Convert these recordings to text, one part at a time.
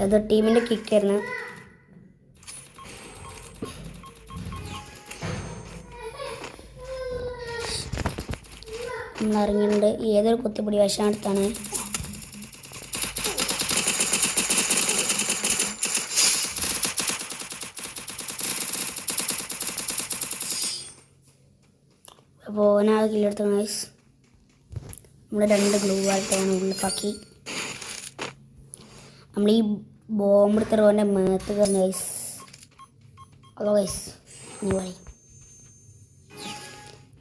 അത് ടീമിൻ്റെ കിക്കായിരുന്നു. നമ്മൾ ഇറങ്ങിയിട്ടുണ്ട്. ഏതൊരു കുത്തിപ്പിടി വശാടുത്താണ്. അപ്പോൾ ഓനാകെ കില്ലെടുത്ത ഗൈസ്. നമ്മൾ 2 ഗ്ലൂ വാൾട്ടാണ് ഉള്ളിലാക്കി. നമ്മൾ ഈ ബോംബ് എടുത്തവൻ്റെ മേത്ത് കയറുന്ന ഗൈസ്. ഹലോ ഗൈസ്, നീ പറ.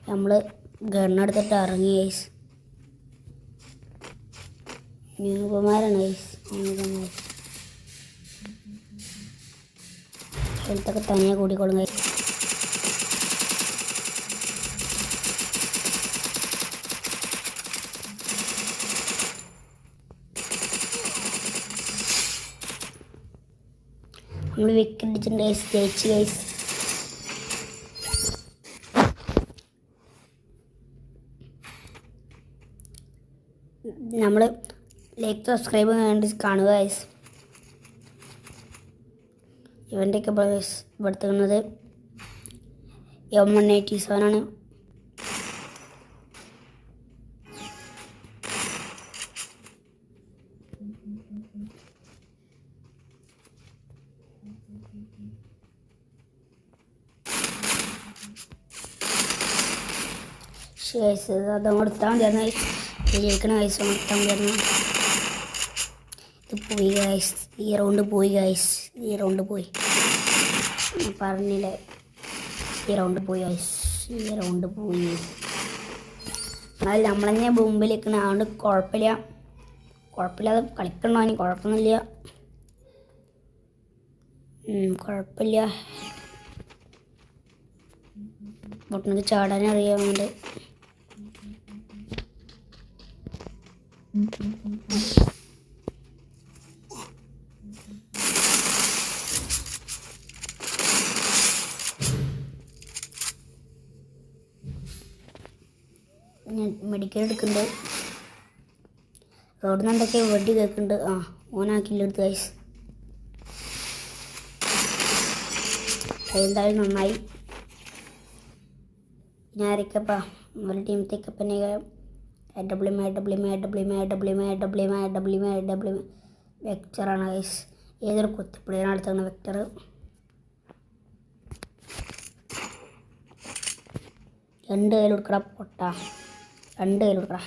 നമ്മൾ ഗണ്ണെടുത്തിട്ട് ഇറങ്ങി ഗൈസ്. ന്യൂബന്മാരാണ് ഗൈസ്. ഹെൽത്തൊക്കെ തനിയെ കൂടിക്കോളും ഗൈസ്. നമ്മൾ വിക്കറ്റ് അടിച്ചിട്ടുണ്ട് ഗൈസ്. ജയിച്ച് ഗൈസ്. നമ്മൾ ലൈക്ക് സബ്സ്ക്രൈബ് വേണ്ടി കാണുക ഗൈസ്. ഇവൻ്റെയൊക്കെ പെടുത്തുന്നത് M187 ആണ്. ഗൈസ് അതങ്ങ് എടുത്താൽ മതിയായിരുന്നു ഗൈസ്. ജയിക്കണ ഗൈസ് എടുത്താൽ മതിയായിരുന്നു. ഇത് പോയി ഗൈസ്. ഈ റൗണ്ട് പോയി ഗൈസ്. ഈ റൗണ്ട് പോയി പറഞ്ഞില്ലേ. ഈ റൗണ്ട് പോയി ഗൈസ്. ഈ റൗണ്ട് പോയി. എന്നാൽ നമ്മളെന്നെ മുമ്പിൽ നിൽക്കണം. അതുകൊണ്ട് കുഴപ്പമില്ലാതെ കളിക്കണോ? ഇനി കുഴപ്പമൊന്നുമില്ല. കുഴപ്പമില്ല. പൊട്ടുന്നത് ചാടാനറിയാൻ വേണ്ടി. മെഡിക്കൽ എടുക്കുന്നുണ്ട്. റോഡിൽ നിന്ന് എന്തൊക്കെ വെടി കേൾക്കുന്നുണ്ട്. ഓനാക്കില്ലെടുത്ത് ഗൈസ്. എന്തായാലും നന്നായി. ഞാൻ ആരൊക്കെപ്പാ ഒരു ടീമത്തേക്കപ്പനെ വെക്ടറാണ് ഗൈസ്. ഏതൊരു കുത്തിപ്പിടിയാണ് അടുത്താണ് വെക്ടർ. 2 കയ്യിൽ കൊടുക്കടാ പൊട്ടാ. 2 കയ്യിൽ കൊടുക്കടാ.